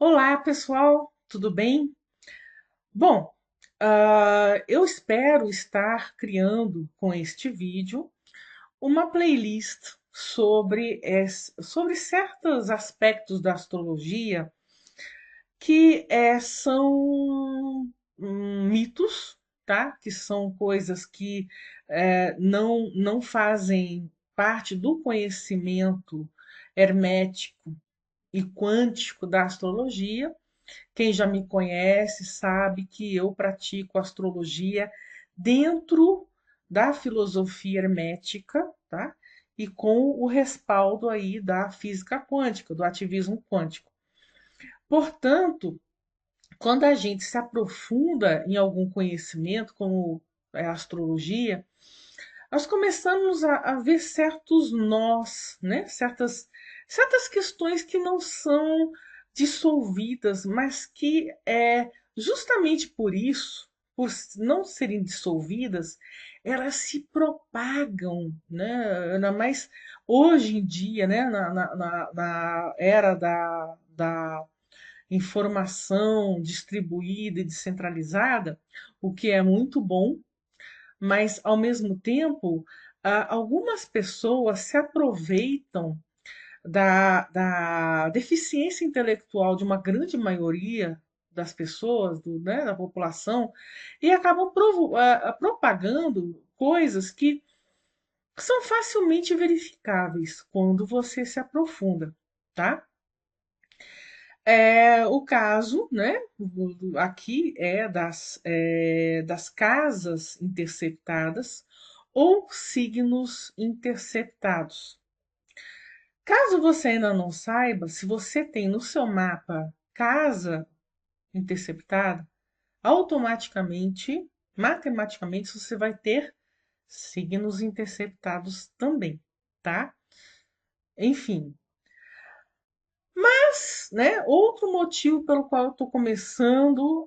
Olá, pessoal, tudo bem? Bom, eu espero estar criando com este vídeo uma playlist sobre certos aspectos da astrologia que são mitos, tá? Que são coisas que não fazem parte do conhecimento hermético e quântico da astrologia. Quem já me conhece sabe que eu pratico astrologia dentro da filosofia hermética, tá? E com o respaldo aí da física quântica, do ativismo quântico. Portanto, quando a gente se aprofunda em algum conhecimento, como é a astrologia, nós começamos a ver certos nós, né? Certas questões que não são dissolvidas, mas que justamente por isso, por não serem dissolvidas, elas se propagam, né? Ainda mais hoje em dia, né? Na era da informação distribuída e descentralizada, o que é muito bom, mas ao mesmo tempo, algumas pessoas se aproveitam da deficiência intelectual de uma grande maioria das pessoas, né, da população, e acabam propagando coisas que são facilmente verificáveis quando você se aprofunda, tá? O caso, né, aqui das casas interceptadas ou signos interceptados. Caso você ainda não saiba, se você tem no seu mapa casa interceptada, automaticamente, matematicamente, você vai ter signos interceptados também, tá? Enfim, mas, né, outro motivo pelo qual eu estou começando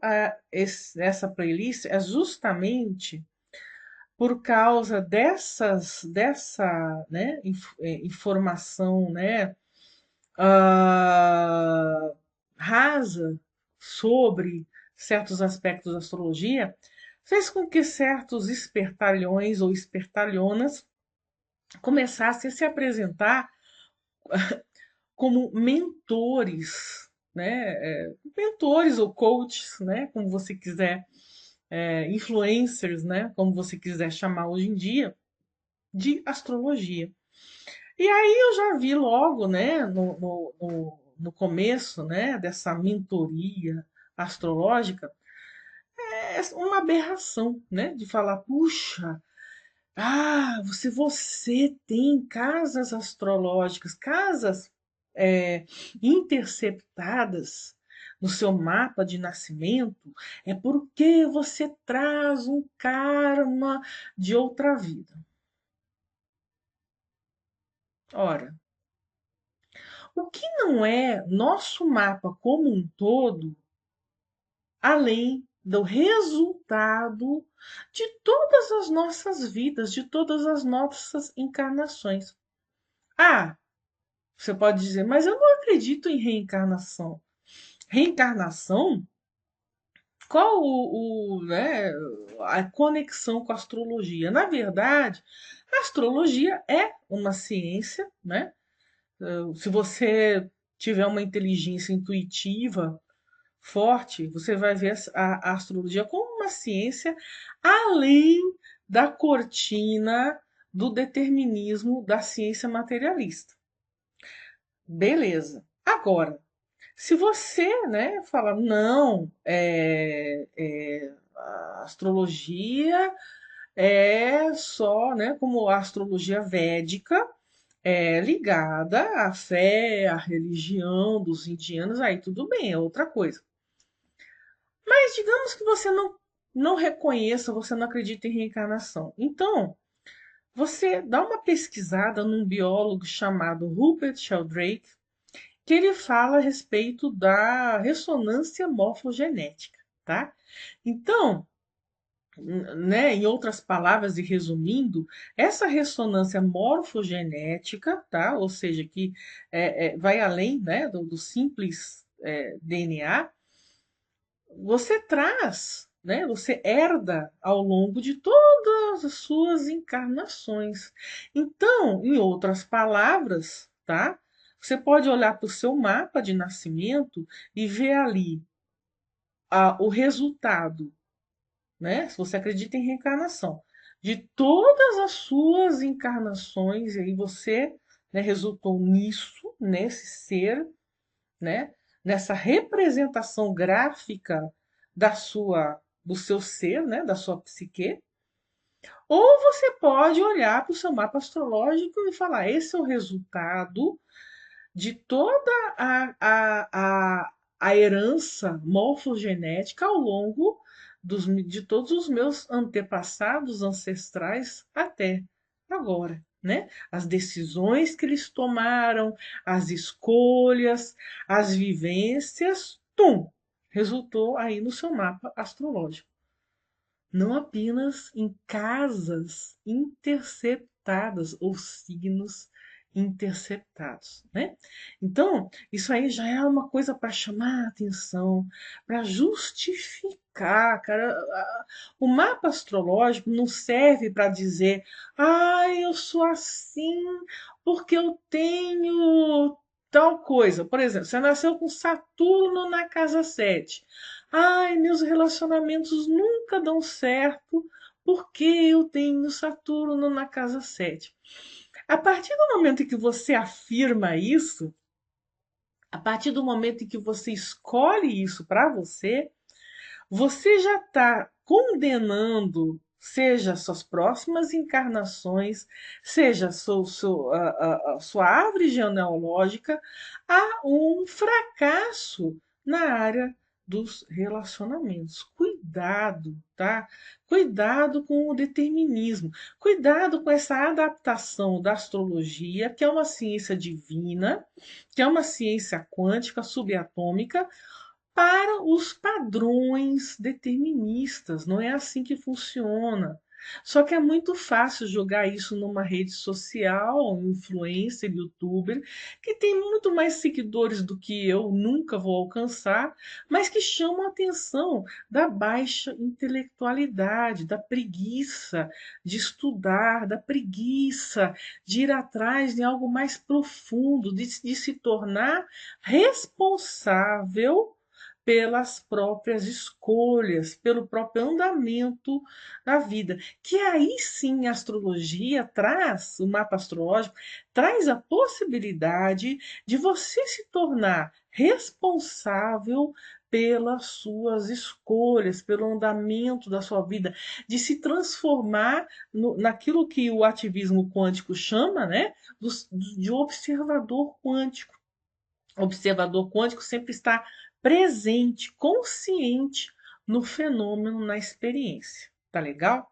essa playlist é justamente por causa dessa, né, informação, né, ah, rasa sobre certos aspectos da astrologia, fez com que certos espertalhões ou espertalhonas começassem a se apresentar como mentores, né? Mentores ou coaches, né? Como você quiser, influencers, né? Como você quiser chamar hoje em dia, de astrologia. E aí eu já vi logo, né, no começo, né, dessa mentoria astrológica, uma aberração, né, de falar, puxa, você tem casas astrológicas, casas interceptadas no seu mapa de nascimento, é porque você traz um karma de outra vida. Ora, o que não é nosso mapa como um todo, além do resultado de todas as nossas vidas, de todas as nossas encarnações. Ah, você pode dizer, mas eu não acredito em reencarnação. Reencarnação? Qual né, a conexão com a astrologia? Na verdade, a astrologia é uma ciência, né? Se você tiver uma inteligência intuitiva forte, você vai ver a astrologia como uma ciência além da cortina do determinismo da ciência materialista. Beleza. Agora, se você, né, fala, não, a astrologia é só, né, como a astrologia védica é ligada à fé, à religião dos indianos, aí tudo bem, é outra coisa. Mas digamos que você não reconheça, você não acredita em reencarnação. Então, você dá uma pesquisada num biólogo chamado Rupert Sheldrake, que ele fala a respeito da ressonância morfogenética, tá? Então, né, em outras palavras e resumindo, essa ressonância morfogenética, tá? Ou seja, que vai além, né, do simples DNA, você traz, né? Você herda ao longo de todas as suas encarnações. Então, em outras palavras, tá? Você pode olhar para o seu mapa de nascimento e ver ali o resultado, né? Se você acredita em reencarnação, de todas as suas encarnações, e aí você, né, resultou nisso, nesse ser, né? Nessa representação gráfica do seu ser, né? Da sua psique. Ou você pode olhar para o seu mapa astrológico e falar: esse é o resultado de toda a herança morfogenética ao longo de todos os meus antepassados ancestrais até agora, né? As decisões que eles tomaram, as escolhas, as vivências, resultou aí no seu mapa astrológico. Não apenas em casas interceptadas ou signos interceptados, né? Então, isso aí já é uma coisa para chamar a atenção, para justificar, cara. O mapa astrológico não serve para dizer, eu sou assim porque eu tenho tal coisa. Por exemplo, você nasceu com Saturno na casa 7. Ai, meus relacionamentos nunca dão certo porque eu tenho Saturno na casa 7. A partir do momento em que você afirma isso, a partir do momento em que você escolhe isso para você, você já está condenando, seja suas próximas encarnações, seja a sua árvore genealógica, a um fracasso na área dos relacionamentos. Cuidado, tá? Cuidado com o determinismo. Cuidado com essa adaptação da astrologia, que é uma ciência divina, que é uma ciência quântica subatômica, para os padrões deterministas. Não é assim que funciona. Só que é muito fácil jogar isso numa rede social, um influencer, youtuber, que tem muito mais seguidores do que eu nunca vou alcançar, mas que chamam a atenção da baixa intelectualidade, da preguiça de estudar, da preguiça de ir atrás de algo mais profundo, de se tornar responsável pelas próprias escolhas, pelo próprio andamento da vida. Que aí sim a astrologia traz, o mapa astrológico, traz a possibilidade de você se tornar responsável pelas suas escolhas, pelo andamento da sua vida, de se transformar naquilo que o ativismo quântico chama, né, de observador quântico. O observador quântico sempre está presente, consciente no fenômeno, na experiência. Tá legal?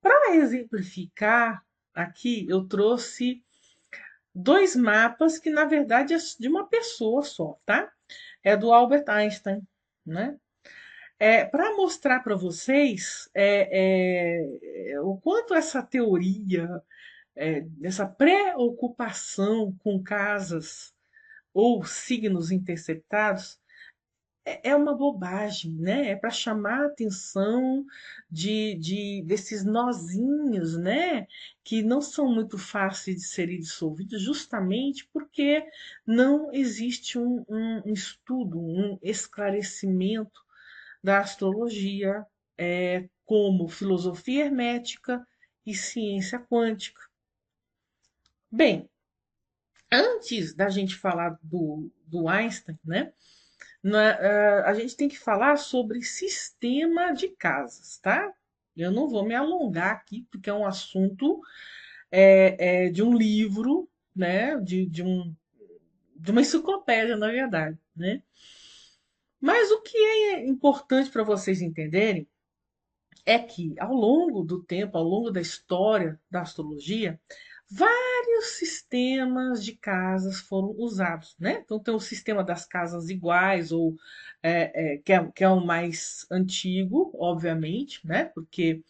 Para exemplificar, aqui eu trouxe dois mapas que, na verdade, é de uma pessoa só, tá? É do Albert Einstein, né? Para mostrar para vocês o quanto essa teoria, essa preocupação com casas ou signos interceptados é uma bobagem, né? É para chamar a atenção desses nozinhos, né? Que não são muito fáceis de serem dissolvidos, justamente porque não existe um estudo, um esclarecimento da astrologia como filosofia hermética e ciência quântica. Bem, antes da gente falar do Einstein, né? A gente tem que falar sobre sistema de casas, tá? Eu não vou me alongar aqui, porque é um assunto de um livro, né? De uma enciclopédia, na verdade, né? Mas o que é importante para vocês entenderem é que, ao longo do tempo, ao longo da história da astrologia, vários sistemas de casas foram usados, né? Então tem o sistema das casas iguais, ou que é o mais antigo, obviamente, né? Porque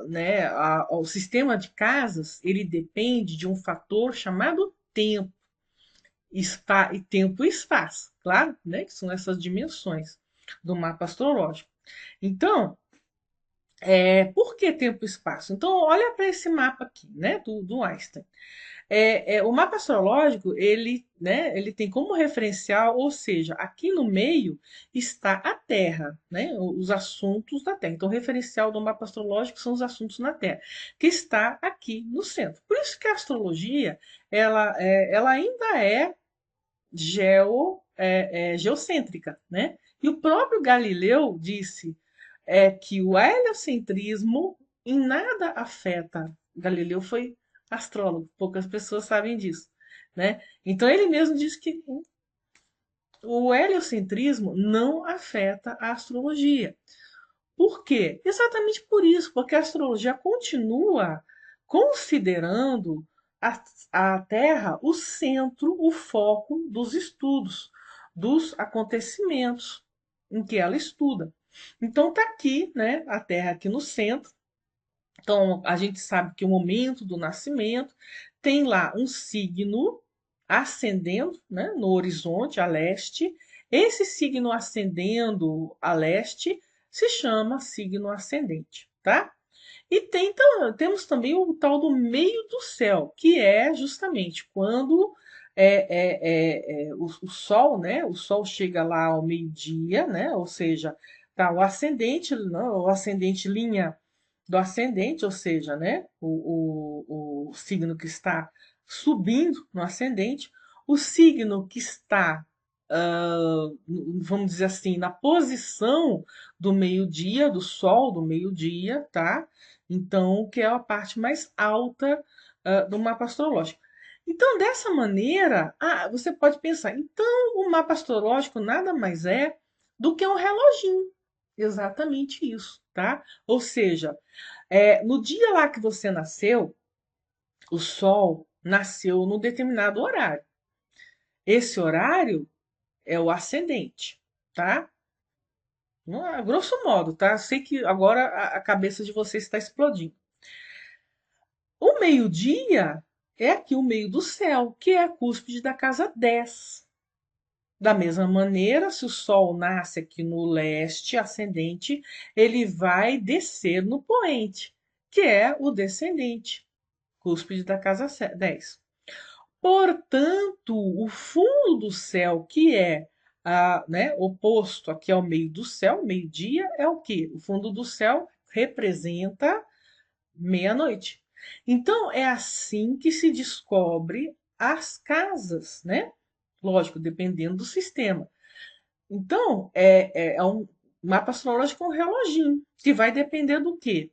né, o sistema de casas ele depende de um fator chamado tempo. e tempo e espaço, claro, né? Que são essas dimensões do mapa astrológico. Então, por que tempo e espaço? Então, olha para esse mapa aqui, né, do Einstein. O mapa astrológico, ele, né, ele tem como referencial, ou seja, aqui no meio está a Terra, né, os assuntos da Terra. Então, o referencial do mapa astrológico são os assuntos na Terra, que está aqui no centro. Por isso que a astrologia, ela ainda é geocêntrica, né? E o próprio Galileu disse que o heliocentrismo em nada afeta. Galileu foi astrólogo, poucas pessoas sabem disso, né? Então ele mesmo disse que o heliocentrismo não afeta a astrologia. Por quê? Exatamente por isso, porque a astrologia continua considerando a, a Terra o centro, o foco dos estudos, dos acontecimentos em que ela estuda. Então tá aqui, né, a Terra aqui no centro. Então a gente sabe que o momento do nascimento tem lá um signo ascendendo, né, no horizonte a leste. Esse signo ascendendo a leste se chama signo ascendente, tá? E temos também o tal do meio do céu, que é justamente quando o Sol, né? O Sol chega lá ao meio-dia, né? Ou seja, tá o ascendente, não, o ascendente linha do ascendente, ou seja, né? O signo que está subindo no ascendente, o signo que está, vamos dizer assim, na posição do meio-dia, do Sol do meio-dia, tá? Então, que é a parte mais alta do mapa astrológico. Então, dessa maneira, você pode pensar, então o mapa astrológico nada mais é do que um reloginho. Exatamente isso, tá? Ou seja, no dia lá que você nasceu, o Sol nasceu num determinado horário. Esse horário é o ascendente, tá? Grosso modo, tá? Sei que agora a cabeça de vocês está explodindo. O meio-dia é aqui o meio do céu, que é a cúspide da casa 10. Da mesma maneira, se o Sol nasce aqui no leste ascendente, ele vai descer no poente, que é o descendente, cúspide da casa 10. Portanto, o fundo do céu, que é né, oposto aqui ao meio do céu, meio-dia, é o quê? O fundo do céu representa meia-noite. Então, é assim que se descobre as casas, né? Lógico, dependendo do sistema. Então, é um mapa astrológico, é um reloginho, que vai depender do quê?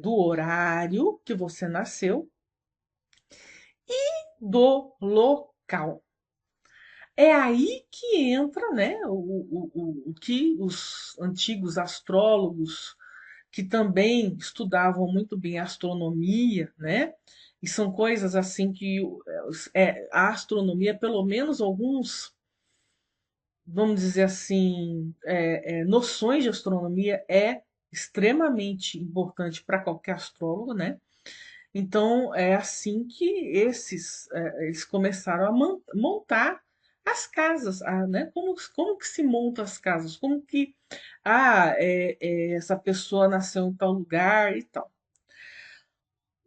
Do horário que você nasceu, do local. É aí que entra, né, o que os antigos astrólogos, que também estudavam muito bem a astronomia, né? E são coisas assim que a astronomia, pelo menos alguns, vamos dizer assim, noções de astronomia é extremamente importante para qualquer astrólogo, né? Então é assim que eles começaram a montar as casas, né? Como que se monta as casas? Como que essa pessoa nasceu em tal lugar e tal.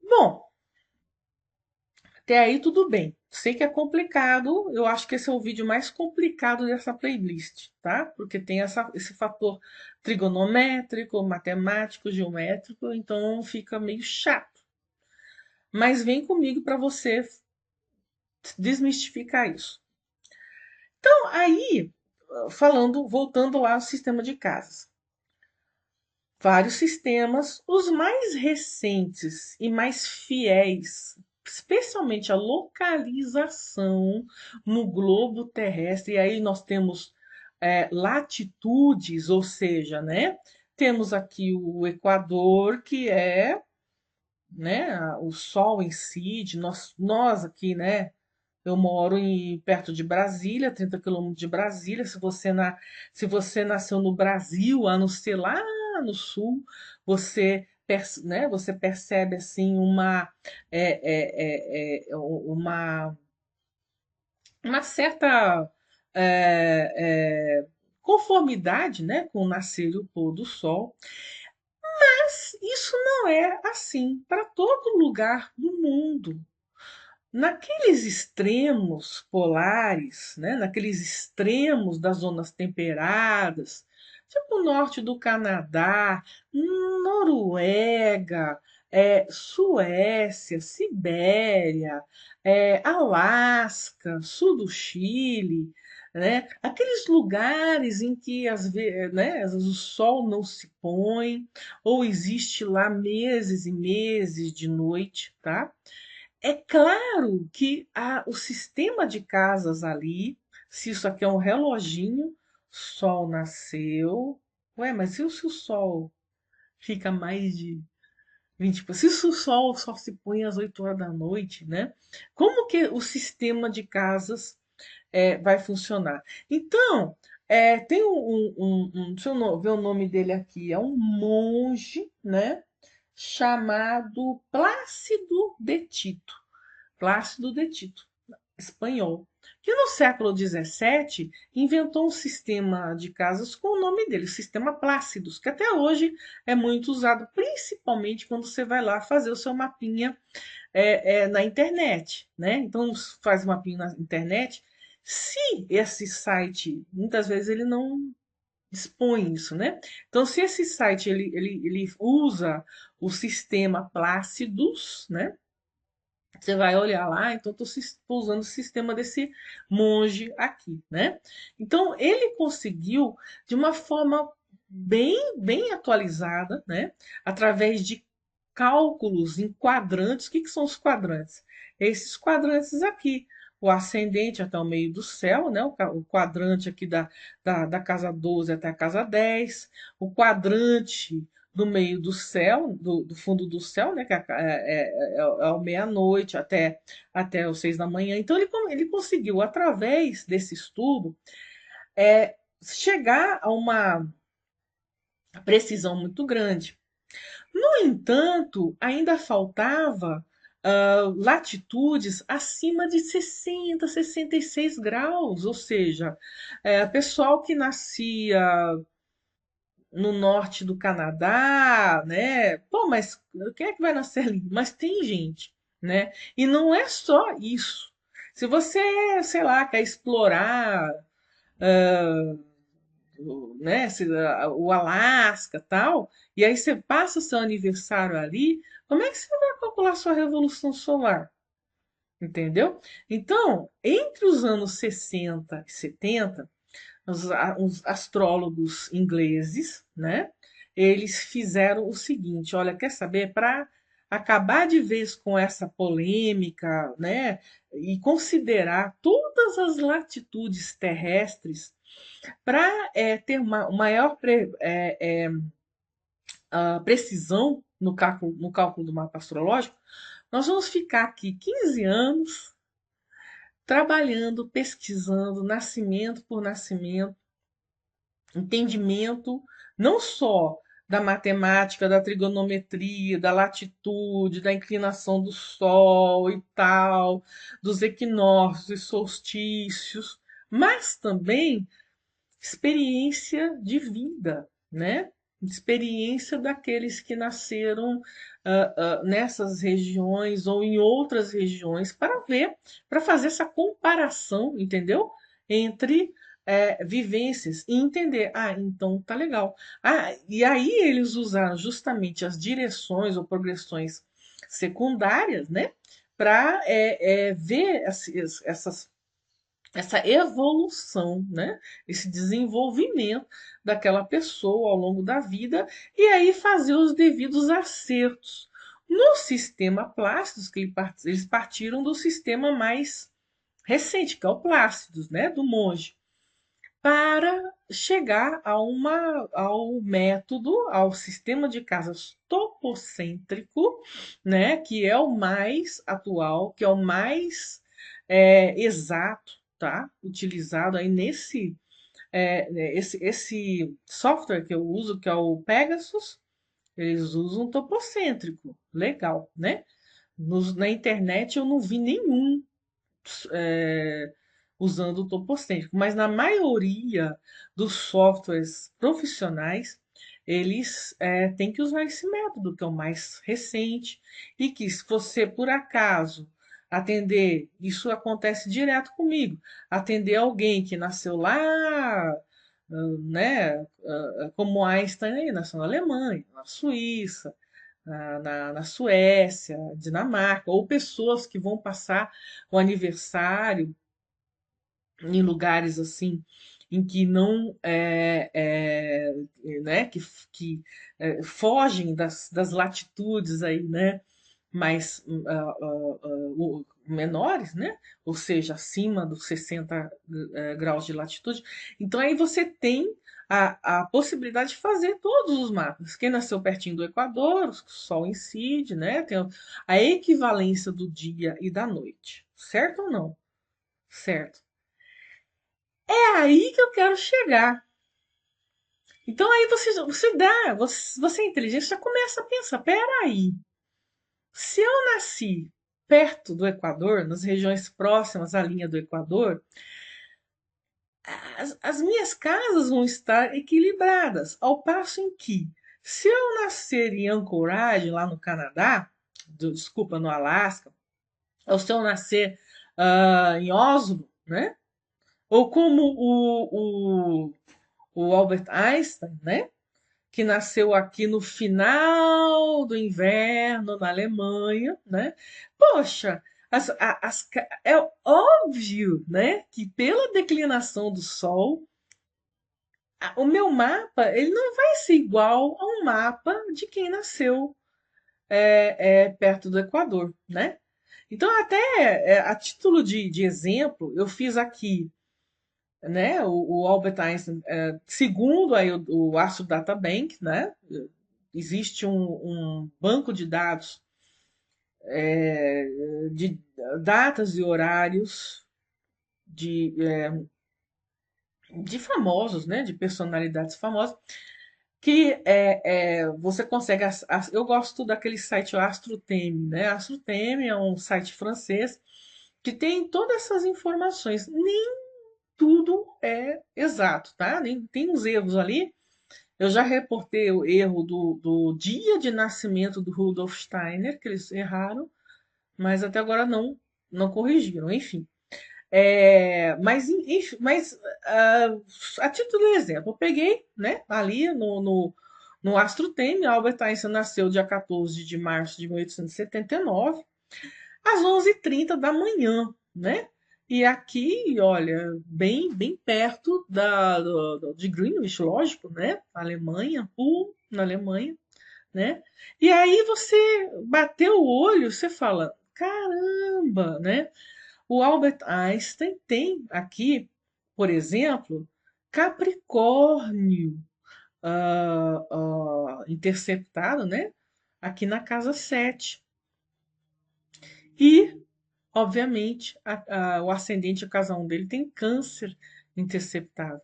Bom, até aí tudo bem. Sei que é complicado, eu acho que esse é o vídeo mais complicado dessa playlist, tá? Porque tem esse fator trigonométrico, matemático, geométrico, então fica meio chato. Mas vem comigo para você desmistificar isso. Então, aí, voltando lá ao sistema de casas. Vários sistemas, os mais recentes e mais fiéis, especialmente a localização no globo terrestre. E aí nós temos latitudes, ou seja, né? Temos aqui o Equador, que é, né, o Sol incide, nós aqui, né? Eu moro perto de Brasília, 30 quilômetros de Brasília. Se você nasceu no Brasil, a não ser lá no sul, né, você percebe assim uma uma certa conformidade, né, com o nascer e o pôr do sol. Mas isso não é assim para todo lugar do mundo. Naqueles extremos polares, né, naqueles extremos das zonas temperadas, tipo o norte do Canadá, Noruega, Suécia, Sibéria, Alasca, sul do Chile, né, aqueles lugares em que às vezes o sol não se põe, ou existe lá meses e meses de noite, tá? É claro que o sistema de casas ali, se isso aqui é um reloginho, sol nasceu. Ué, mas se o sol fica mais de 20, se o sol só se põe às 8 horas da noite, né? Como que o sistema de casas vai funcionar? Então, tem deixa eu ver o nome dele aqui, é um monge, né? Chamado Plácido de Tito. Plácido de Tito, espanhol, que no século XVII inventou um sistema de casas com o nome dele, o sistema Plácidos, que até hoje é muito usado, principalmente quando você vai lá fazer o seu mapinha na internet, né? Então faz o mapinha na internet. Se esse site, muitas vezes ele não expõe isso, né? Então, se esse site ele usa o sistema Plácidos, né? Você vai olhar lá, então estou usando o sistema desse monge aqui, né? Então ele conseguiu de uma forma bem atualizada, né? Através de cálculos em quadrantes. O que são os quadrantes? Esses quadrantes aqui, o ascendente até o meio do céu, né? O quadrante aqui da casa 12 até a casa 10, o quadrante do meio do céu, do fundo do céu, né? Que ao meia-noite até os 6 da manhã. Então ele conseguiu, através desse estudo, chegar a uma precisão muito grande. No entanto, ainda faltava latitudes acima de 60, 66 graus, ou seja, pessoal que nascia no norte do Canadá, né? Pô, mas quem é que vai nascer ali? Mas tem gente, né? E não é só isso. Se você, sei lá, quer explorar, né, o Alasca, tal, e aí você passa o seu aniversário ali, como é que você vai calcular sua revolução solar? Entendeu? Então, entre os anos 60 e 70, os astrólogos ingleses, né? Eles fizeram o seguinte: olha, quer saber? Para acabar de vez com essa polêmica, né? E considerar todas as latitudes terrestres para ter uma maior precisão no cálculo do mapa astrológico, nós vamos ficar aqui 15 anos trabalhando, pesquisando, nascimento por nascimento, entendimento não só da matemática, da trigonometria, da latitude, da inclinação do Sol e tal, dos equinócios e solstícios, mas também experiência de vida, né? Experiência daqueles que nasceram nessas regiões ou em outras regiões para ver, para fazer essa comparação, entendeu? Entre vivências e entender, então tá legal. E aí eles usaram justamente as direções ou progressões secundárias, né? Para ver essa evolução, né? Esse desenvolvimento daquela pessoa ao longo da vida e aí fazer os devidos acertos. No sistema Plácidos, que eles partiram do sistema mais recente, que é o Plácidos, né? Do monge, para chegar ao método, ao sistema de casas topocêntrico, né, que é o mais atual, que é o mais exato, tá? Utilizado aí esse software que eu uso, que é o Pegasus, eles usam topocêntrico, legal, né? Na internet eu não vi nenhum usando o topocêntrico, mas na maioria dos softwares profissionais, eles têm que usar esse método, que é o mais recente, e que se você, por acaso, atender, isso acontece direto comigo, atender alguém que nasceu lá, né, como Einstein, aí, nasceu na Alemanha, na Suíça, na Suécia, Dinamarca, ou pessoas que vão passar o aniversário em lugares assim em que não né, fogem das latitudes aí, né, mais menores, né, ou seja, acima dos 60 graus de latitude. Então aí você tem a possibilidade de fazer todos os mapas. Quem nasceu pertinho do Equador, o Sol incide, né, tem a equivalência do dia e da noite, certo ou não? Certo. É aí que eu quero chegar. Então aí você é inteligente, já começa a pensar, peraí, se eu nasci perto do Equador, nas regiões próximas à linha do Equador, as minhas casas vão estar equilibradas, ao passo em que, se eu nascer em Anchorage, lá no Canadá, desculpa, no Alasca, ou se eu nascer em Oslo, né? Ou como o Albert Einstein, né? Que nasceu aqui no final do inverno na Alemanha, né? Poxa, é óbvio, né, que pela declinação do Sol, o meu mapa ele não vai ser igual a um mapa de quem nasceu perto do Equador, né? Então, até a título de exemplo, eu fiz aqui, né, o Albert Einstein, segundo aí o Astro Data Bank, né, existe um banco de dados de datas e horários de famosos, né, de personalidades famosas, que você consegue. Eu gosto daquele site AstroTeme, né? AstroTeme é um site francês que tem todas essas informações. Nem tudo é exato, tá? Tem uns erros ali. Eu já reportei o erro do dia de nascimento do Rudolf Steiner, que eles erraram, mas até agora não corrigiram, enfim. Mas a título de exemplo, eu peguei, né, ali no Astro Time, Albert Einstein nasceu dia 14 de março de 1879, às 11h30 da manhã, né? E aqui, olha, bem perto de Greenwich, lógico, né? Alemanha, na Alemanha, né? E aí você bateu o olho, você fala, caramba, né? O Albert Einstein tem aqui, por exemplo, Capricórnio interceptado, né? Aqui na casa 7. E, obviamente, o ascendente, a casa 1 dele tem Câncer interceptado.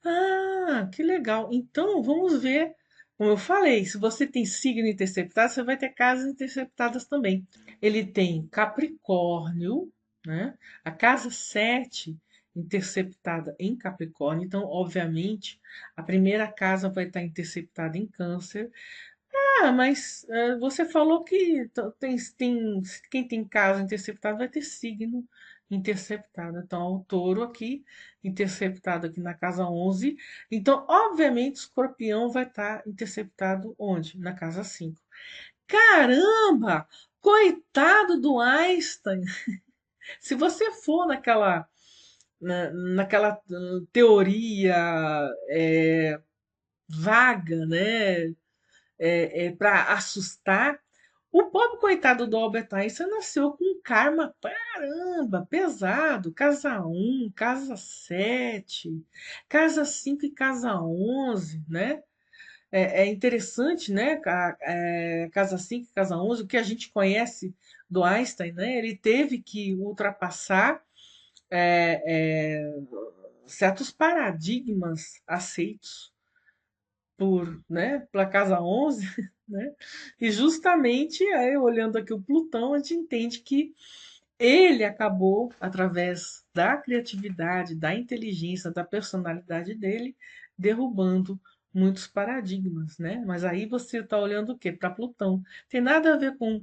Ah, que legal. Então, vamos ver. Como eu falei, se você tem signo interceptado, você vai ter casas interceptadas também. Ele tem Capricórnio, né? A casa 7 interceptada em Capricórnio. Então, obviamente, a primeira casa vai estar interceptada em Câncer. Ah, mas você falou que quem tem casa interceptada vai ter signo interceptado. Então, o touro aqui, interceptado aqui na casa 11. Então, obviamente, o escorpião vai estar interceptado onde? Na casa 5. Caramba! Coitado do Einstein! Se você for naquela teoria vaga, né? Para assustar. O pobre coitado do Albert Einstein nasceu com um karma, caramba, pesado. Casa 1, casa 7, casa 5 e casa 11, né? É interessante, né? Casa 5 e casa 11, o que a gente conhece do Einstein, né? Ele teve que ultrapassar é, é, certos paradigmas aceitos pela casa 11, né? E justamente aí, olhando aqui o Plutão, a gente entende que Ele acabou, através da criatividade, da inteligência, da personalidade dele, derrubando muitos paradigmas, né? Mas aí você está olhando o quê? Para Plutão. Tem nada a ver com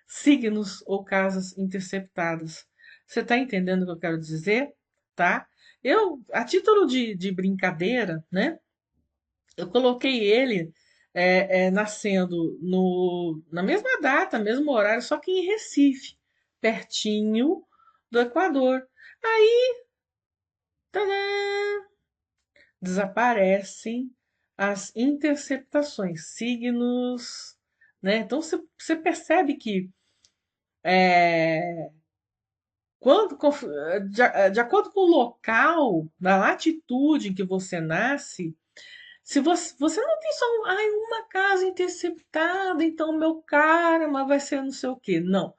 signos ou casas interceptadas. Você está entendendo o que eu quero dizer? Tá? Eu, a título de brincadeira, né? Eu coloquei ele nascendo na mesma data, mesmo horário, só que em Recife, pertinho do Equador. Aí, tadã, desaparecem as interceptações, signos, né? Então você percebe que é, de acordo com o local, da latitude em que você nasce, se você não tem só uma casa interceptada, então meu karma vai ser não sei o quê. Não.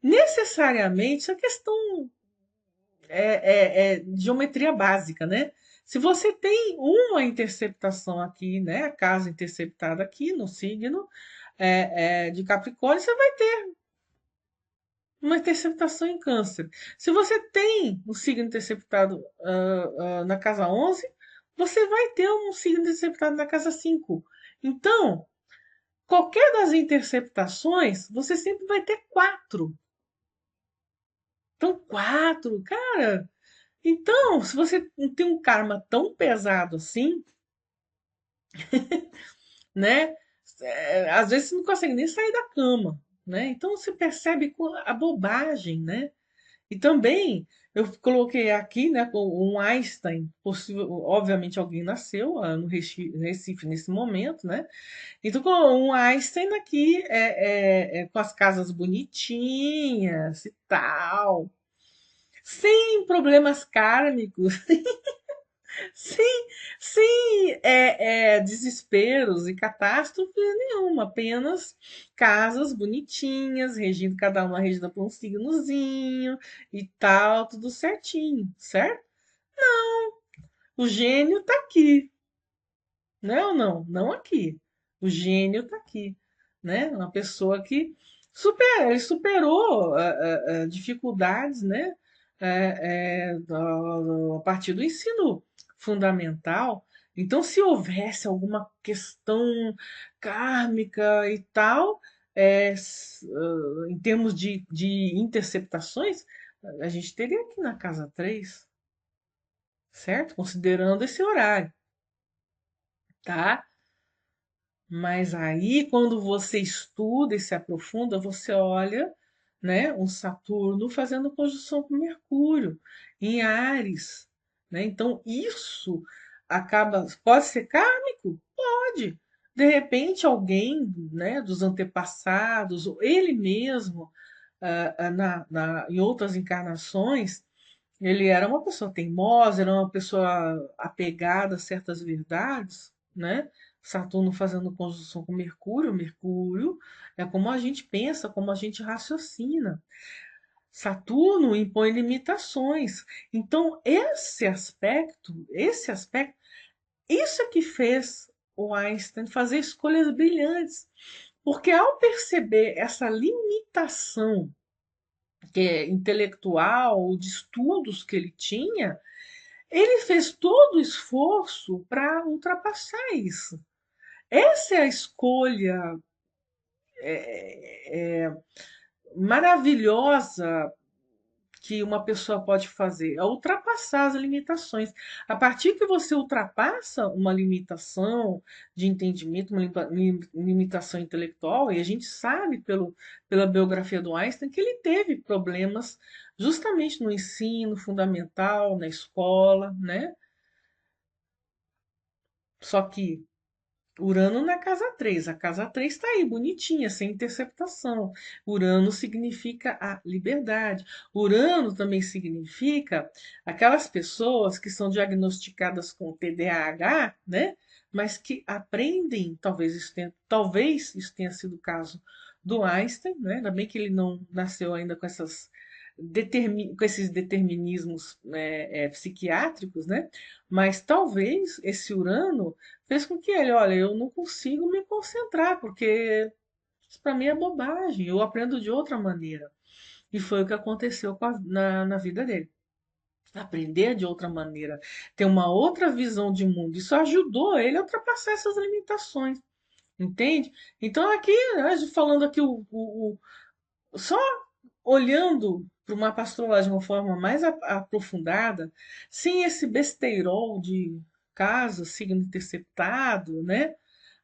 Necessariamente, isso é questão de geometria básica, né? Se você tem uma interceptação aqui, né? A casa interceptada aqui no signo de Capricórnio, você vai ter uma interceptação em Câncer. Se você tem um signo interceptado na casa 11, você vai ter um signo interceptado na casa 5. Então, qualquer das interceptações, você sempre vai ter quatro. Então, quatro, cara. Então, se você não tem um karma tão pesado assim, né? Às vezes você não consegue nem sair da cama, né? Então você percebe a bobagem, né? E também eu coloquei aqui, né, com um Einstein, possível, obviamente alguém nasceu no Recife nesse momento, né? Então com um Einstein aqui com as casas bonitinhas e tal, sem problemas kármicos, sem, sem desesperos e catástrofes nenhuma, apenas casas bonitinhas, regindo cada uma regida por um signozinho e tal, tudo certinho, certo? O gênio tá aqui, não, não, não aqui. O gênio tá aqui, né? Uma pessoa que ele superou dificuldades, né? A partir do ensino fundamental. Então, se houvesse alguma questão kármica e tal, em termos de interceptações, a gente teria aqui na casa 3, certo? Considerando esse horário, tá? Mas aí, quando você estuda e se aprofunda, você olha, né, um Saturno fazendo conjunção com Mercúrio em Áries, né? Então, isso pode ser kármico? Pode. De repente, alguém, né, dos antepassados, ou ele mesmo, em outras encarnações, ele era uma pessoa teimosa, era uma pessoa apegada a certas verdades, né? Saturno fazendo conjunção com Mercúrio. Mercúrio é como a gente pensa, como a gente raciocina. Saturno impõe limitações. Então, esse aspecto, isso é que fez o Einstein fazer escolhas brilhantes. Porque ao perceber essa limitação que é intelectual, de estudos que ele tinha, ele fez todo o esforço para ultrapassar isso. Essa é a escolha maravilhosa que uma pessoa pode fazer, é ultrapassar as limitações. A partir que você ultrapassa uma limitação de entendimento, uma limitação intelectual, e a gente sabe pela biografia do Einstein que ele teve problemas justamente no ensino fundamental, na escola, né? Só que Urano na casa 3. A casa 3 está aí, bonitinha, sem interceptação. Urano significa a liberdade. Urano também significa aquelas pessoas que são diagnosticadas com TDAH, né? Mas que aprendem, talvez isso tenha sido o caso do Einstein, né? Ainda bem que ele não nasceu ainda com esses determinismos psiquiátricos, né? Mas talvez esse Urano fez com que ele, olha, eu não consigo me concentrar, porque isso para mim é bobagem, eu aprendo de outra maneira. E foi o que aconteceu na vida dele. Aprender de outra maneira, ter uma outra visão de mundo. Isso ajudou ele a ultrapassar essas limitações, entende? Então, aqui, né, falando aqui, só olhando para uma astrologia de uma forma mais aprofundada, sem esse besteirol de casa, signo interceptado, né?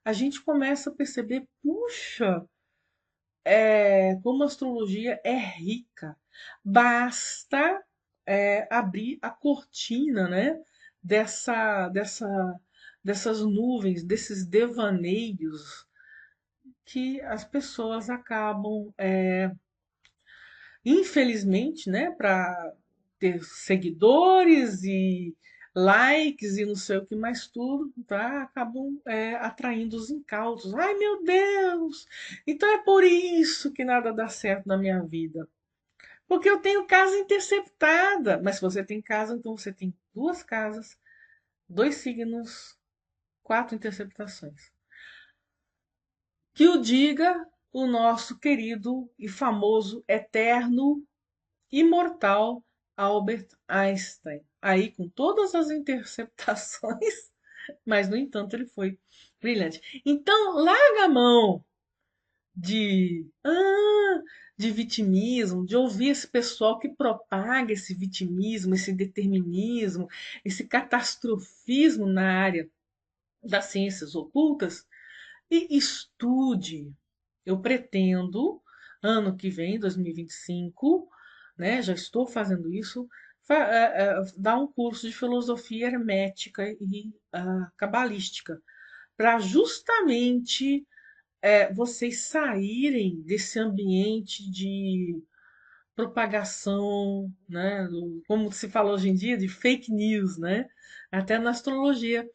A gente começa a perceber, puxa, como a astrologia é rica. Basta abrir a cortina, né, dessas nuvens, desses devaneios que as pessoas acabam, infelizmente, né, para ter seguidores e likes e não sei o que mais tudo, tá? Acabam atraindo os incautos. Ai, meu Deus! Então é por isso que nada dá certo na minha vida. Porque eu tenho casa interceptada. Mas se você tem casa, então você tem duas casas, dois signos, quatro interceptações. Que o diga o nosso querido e famoso, eterno, imortal Albert Einstein. Aí com todas as interceptações, mas no entanto ele foi brilhante. Então, larga a mão de vitimismo, de ouvir esse pessoal que propaga esse vitimismo, esse determinismo, esse catastrofismo na área das ciências ocultas e estude. Eu pretendo, ano que vem, 2025, né, já estou fazendo isso, dar um curso de filosofia hermética e cabalística, para justamente vocês saírem desse ambiente de propagação, né, como se fala hoje em dia, de fake news, né? Até na astrologia.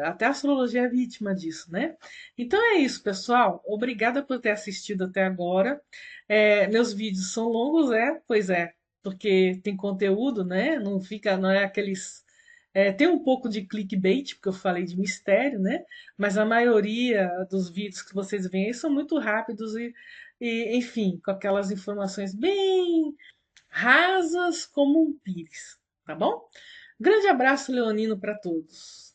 Até a astrologia é vítima disso, né? Então é isso, pessoal. Obrigada por ter assistido até agora. Meus vídeos são longos, pois é, porque tem conteúdo, né? Não fica, não é aqueles. Tem um pouco de clickbait, porque eu falei de mistério, né? Mas a maioria dos vídeos que vocês veem aí são muito rápidos e, enfim, com aquelas informações bem rasas como um pires, tá bom? Grande abraço leonino para todos.